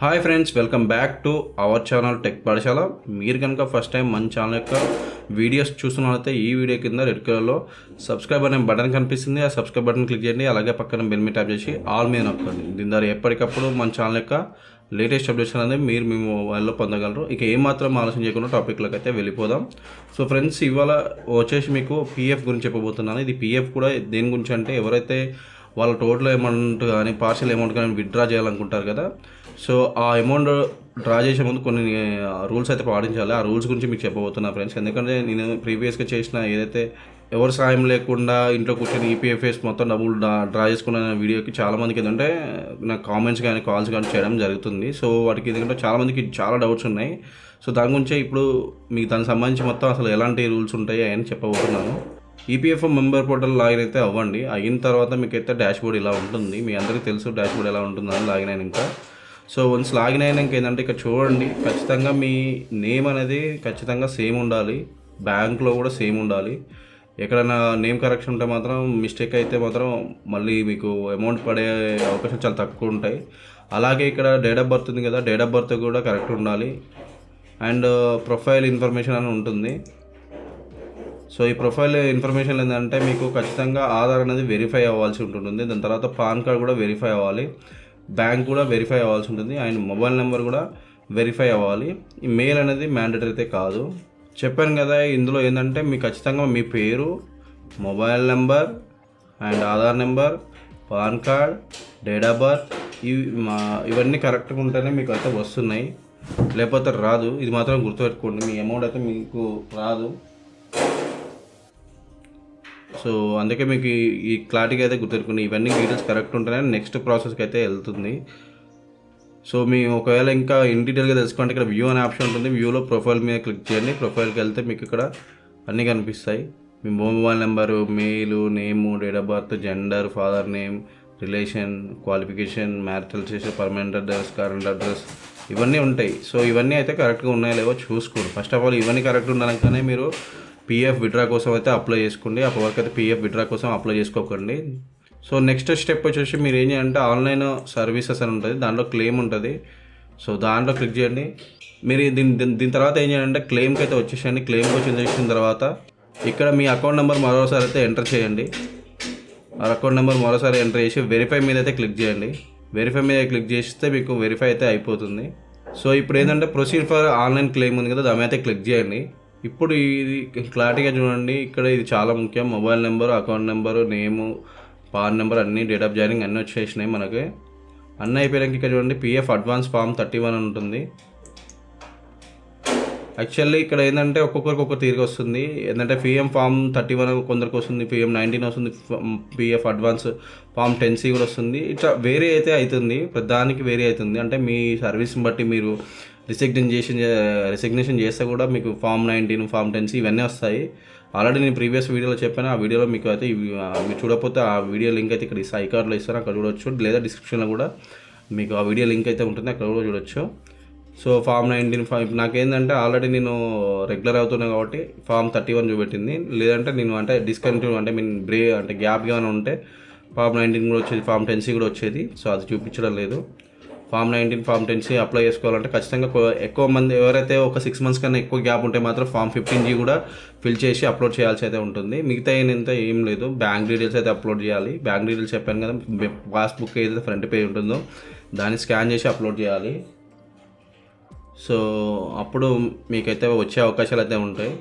Hi friends, welcome back to our channel tech పాఠశాల. మీరు కనుక ఫస్ట్ టైం మన ఛానల్ యొక్క వీడియోస్ చూస్తున్నట్లయితే ఈ వీడియో కింద రెడ్ కలర్లో సబ్స్క్రైబ్ అనే బటన్ కనిపిస్తుంది. ఆ సబ్స్క్రైబ్ బటన్ క్లిక్ చేయండి. అలాగే పక్కన బెల్ మీద ట్యాప్ చేసి ఆల్ మీద నొక్కండి. దీని ద్వారా ఎప్పటికప్పుడు మన ఛానల్ యొక్క లేటెస్ట్ అప్డేట్స్ అనేది మీరు మీ మొబైల్లో పొందగలరు. ఇక ఏమాత్రం ఆలోచన చేయకుండా టాపిక్లోకి అయితే వెళ్ళిపోదాం. సో ఫ్రెండ్స్, ఇవాళ వచ్చేసి మీకు పీఎఫ్ గురించి చెప్పబోతున్నాను. ఇది పీఎఫ్ కూడా దేని గురించి అంటే ఎవరైతే వాళ్ళ టోటల్ అమౌంట్ కానీ పార్షల్ అమౌంట్ కానీ విత్డ్రా చేయాలనుకుంటారు కదా, సో ఆ అమౌంట్ డ్రా చేసే ముందు కొన్ని రూల్స్ అయితే పాటించాలి. ఆ రూల్స్ గురించి మీకు చెప్పబోతున్నా ఫ్రెండ్స్. ఎందుకంటే నేను ప్రీవియస్గా చేసిన ఏదైతే ఎవరు సాయం లేకుండా ఇంట్లో కూర్చొని ఈపీఎఫ్ఎస్ మొత్తం డబ్బులు డ్రా చేసుకున్న వీడియోకి చాలామందికి ఏంటంటే నాకు కామెంట్స్ కానీ కాల్స్ కానీ చేయడం జరుగుతుంది. సో వాటికి ఎందుకంటే చాలామందికి చాలా డౌట్స్ ఉన్నాయి. సో దాని గురించే ఇప్పుడు మీకు దానికి సంబంధించి మొత్తం అసలు ఎలాంటి రూల్స్ ఉంటాయి అని చెప్పబోతున్నాను. ఈపీఎఫ్ఓ మెంబర్ పోర్టల్ లాగిన్ అయితే అవ్వండి. అయిన తర్వాత మీకైతే డాష్ బోర్డ్ ఇలా ఉంటుంది. మీ అందరికీ తెలుసు డాష్ బోర్డ్ ఎలా ఉంటుందని లాగిన్ అయినాక. సో వన్స్ లాగిన్ అయినాక ఏంటంటే ఇక్కడ చూడండి, ఖచ్చితంగా మీ నేమ్ అనేది ఖచ్చితంగా సేమ్ ఉండాలి. బ్యాంక్లో కూడా సేమ్ ఉండాలి. ఎక్కడైనా నేమ్ కరెక్షన్ ఉంటే మాత్రం మిస్టేక్ అయితే మాత్రం మళ్ళీ మీకు అమౌంట్ పడే అవకాశం చాలా తక్కువ ఉంటాయి. అలాగే ఇక్కడ డేట్ ఆఫ్ బర్త్ ఉంది కదా, డేట్ ఆఫ్ బర్త్ కూడా కరెక్ట్ ఉండాలి. అండ్ ప్రొఫైల్ ఇన్ఫర్మేషన్ అని ఉంటుంది. సో ఈ ప్రొఫైల్ ఇన్ఫర్మేషన్ ఏంటంటే మీకు ఖచ్చితంగా ఆధార్ అనేది వెరిఫై అవ్వాల్సి ఉంటుంది. దాని తర్వాత పాన్ కార్డ్ కూడా వెరిఫై అవ్వాలి. బ్యాంక్ కూడా వెరిఫై అవ్వాల్సి ఉంటుంది. అండ్ మొబైల్ నెంబర్ కూడా వెరిఫై అవ్వాలి. ఈ మెయిల్ అనేది మ్యాండేటరీ అయితే కాదు. చెప్పాను కదా, ఇందులో ఏంటంటే మీకు ఖచ్చితంగా మీ పేరు, mobile number and Aadhaar number, pan card, date of birth ఇవన్నీ కరెక్ట్గా ఉంటేనే మీకు అయితే వస్తున్నాయి, లేకపోతే రాదు. ఇది మాత్రం గుర్తుపెట్టుకోండి, మీ అమౌంట్ అయితే మీకు రాదు. సో అందుకే మీకు ఈ క్లారిటీగా అయితే గుర్తుపెట్టుకుని ఇవన్నీ డీటెయిల్స్ కరెక్ట్ ఉంటేనే నెక్స్ట్ ప్రాసెస్కి అయితే వెళ్తుంది. సో మీ ఒకవేళ ఇంకా ఇన్ డీటెయిల్గా తెలుసుకుంటే ఇక్కడ వ్యూ అనే ఆప్షన్ ఉంటుంది. వ్యూలో ప్రొఫైల్ మీద క్లిక్ చేయండి. ప్రొఫైల్కి వెళ్తే మీకు ఇక్కడ అన్నీ కనిపిస్తాయి. మీ mobile number, mail, name, date of birth, gender, father name, relation, qualification, marital status, permanent address, current address ఇవన్నీ ఉంటాయి. సో ఇవన్నీ అయితే కరెక్ట్గా ఉన్నాయో లేవో చూసుకోండి. ఫస్ట్ ఆఫ్ ఆల్ ఇవన్నీ కరెక్ట్ ఉండాలంటేనే మీరు పీఎఫ్ విత్డ్రా కోసం అయితే అప్లై చేసుకోండి. అప్పటి వరకు అయితే పీఎఫ్ విత్డ్రా కోసం అప్లై చేసుకోకండి. సో నెక్స్ట్ స్టెప్ వచ్చేసి మీరు ఏం చేయాలంటే ఆన్లైన్ సర్వీసెస్ అని ఉంటుంది, దాంట్లో క్లెయిమ్ ఉంటుంది. సో దాంట్లో క్లిక్ చేయండి. మీరు దీని తర్వాత ఏం చేయాలంటే క్లెయిమ్కి అయితే వచ్చేసేయండి. క్లెయిమ్కి వచ్చేసిన తర్వాత ఇక్కడ మీ అకౌంట్ నెంబర్ మరోసారి అయితే ఎంటర్ చేయండి. ఆ అకౌంట్ నెంబర్ మరోసారి ఎంటర్ చేసి వెరిఫై మీద అయితే క్లిక్ చేయండి. వెరిఫై మీద క్లిక్ చేస్తే మీకు వెరిఫై అయితే అయిపోతుంది. సో ఇప్పుడు ఏంటంటే ప్రొసీడ్ ఫర్ ఆన్లైన్ క్లెయిమ్ ఉంది కదా, దాని మీద అయితే క్లిక్ చేయండి. ఇప్పుడు ఇది క్లారిటీగా చూడండి. ఇక్కడ ఇది చాలా ముఖ్యం. మొబైల్ నెంబరు, అకౌంట్ నెంబరు, నేము, పాన్ నెంబర్ అన్నీ, డేట్ ఆఫ్ జాయినింగ్ అన్నీ వచ్చేసినాయి మనకి. అన్నీ అయిపోయాక ఇక్కడ చూడండి పీఎఫ్ అడ్వాన్స్ ఫామ్ 31 అని ఉంటుంది. యాక్చువల్లీ ఇక్కడ ఏంటంటే ఒక్కొక్కరికి ఒక్కొక్క తీరుగా వస్తుంది. ఏంటంటే పిఎం ఫామ్ 31 కొందరికి వస్తుంది, పిఎం 19 వస్తుంది, పిఎఫ్ అడ్వాన్స్ ఫామ్ 10C కూడా వస్తుంది. ఇట్లా వేరే అయితే అవుతుంది, ప్రధానికి వేరే అవుతుంది. అంటే మీ సర్వీస్ని బట్టి మీరు రిసిగ్నేషన్ చేస్తే కూడా మీకు ఫామ్ 19, ఫామ్ 10C ఇవన్నీ వస్తాయి. ఆల్రెడీ నేను ప్రీవియస్ వీడియోలో చెప్పాను. ఆ వీడియోలో మీకు అయితే మీరు చూడకపోతే ఆ వీడియో లింక్ అయితే ఇక్కడ ఐ కార్డ్లో ఇస్తాను, అక్కడ చూడొచ్చు. లేదా డిస్క్రిప్షన్లో కూడా మీకు ఆ వీడియో లింక్ అయితే ఉంటుంది, అక్కడ కూడా చూడొచ్చు. సో ఫామ్ 19 నాకేంటంటే ఆల్రెడీ నేను రెగ్యులర్ అవుతున్నాను కాబట్టి ఫామ్ 31 చూపెట్టింది. లేదంటే నేను అంటే డిస్కంటిన్యూ అంటే అంటే గ్యాప్ ఏమైనా ఉంటే ఫామ్ 19 కూడా వచ్చేది, ఫామ్ 10C కూడా వచ్చేది. సో అది చూపించడం లేదు. ఫామ్ 19, ఫామ్ 10C అప్లై చేసుకోవాలంటే ఖచ్చితంగా ఎక్కువ మంది ఎవరైతే ఒక 6 months కన్నా ఎక్కువ గ్యాప్ ఉంటే మాత్రం ఫామ్ 15G కూడా ఫిల్ చేసి అప్లోడ్ చేయాల్సి అయితే ఉంటుంది. మిగతా ఏం లేదు. బ్యాంక్ డీటెయిల్స్ అయితే అప్లోడ్ చేయాలి. బ్యాంక్ డీటెయిల్స్ చెప్పాను కదా, పాస్బుక్ ఏదైతే ఫ్రంట్ పేజ్ ఉంటుందో దాన్ని స్కాన్ చేసి అప్లోడ్ చేయాలి. సో అప్పుడు మీకైతే వచ్చే అవకాశాలు అయితే ఉంటాయి.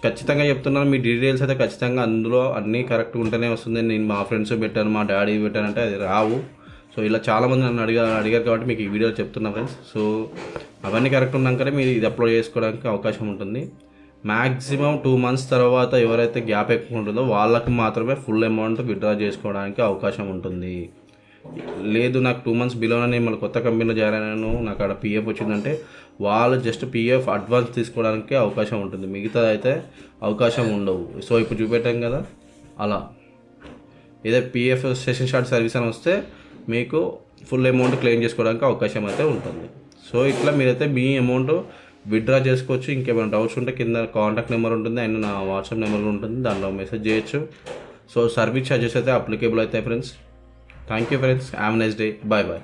ఖచ్చితంగా చెప్తున్నాను, మీ డీటెయిల్స్ అయితే ఖచ్చితంగా అందులో అన్నీ కరెక్ట్గా ఉంటేనే వస్తుంది. నేను మా ఫ్రెండ్స్ పెట్టాను, మా డాడీ పెట్టాను అంటే అది రావు. సో ఇలా చాలామంది నన్ను అడిగారు కాబట్టి మీకు ఈ వీడియో చెప్తున్నా ఫ్రెండ్స్. సో అవన్నీ కరెక్ట్ ఉన్నాకనే మీరు ఇది అప్లోడ్ చేసుకోవడానికి అవకాశం ఉంటుంది. మ్యాక్సిమం 2 months తర్వాత ఎవరైతే గ్యాప్ ఎక్కువ ఉంటుందో వాళ్ళకి మాత్రమే ఫుల్ అమౌంట్ విత్డ్రా చేసుకోవడానికి అవకాశం ఉంటుంది. లేదు నాకు 2 months బిలోనే మళ్ళీ కొత్త కంపెనీలో జాయిన్ అయినాను, నాకు అక్కడ పీఎఫ్ వచ్చిందంటే వాళ్ళు జస్ట్ పీఎఫ్ అడ్వాన్స్ తీసుకోవడానికి అవకాశం ఉంటుంది, మిగతా అయితే అవకాశం ఉండవు. సో ఇప్పుడు చూపెట్టాం కదా, అలా ఏదో పీఎఫ్ సెషన్ షార్ట్ సర్వీస్ అని వస్తే మీకు ఫుల్ అమౌంట్ క్లెయిమ్ చేసుకోవడానికి అవకాశం అయితే ఉంటుంది. సో ఇట్లా మీరైతే మీ అమౌంట్ విత్డ్రా చేసుకోవచ్చు. ఇంకేమైనా డౌట్స్ ఉంటే కింద కాంటాక్ట్ నెంబర్ ఉంటుంది అండ్ నా వాట్సాప్ నెంబర్ ఉంటుంది, దాంట్లో మెసేజ్ చేయొచ్చు. సో సర్వీస్ ఛార్జెస్ అయితే అప్లికేబుల్ అవుతాయి friends. Thank you friends. Have a nice day. Bye bye.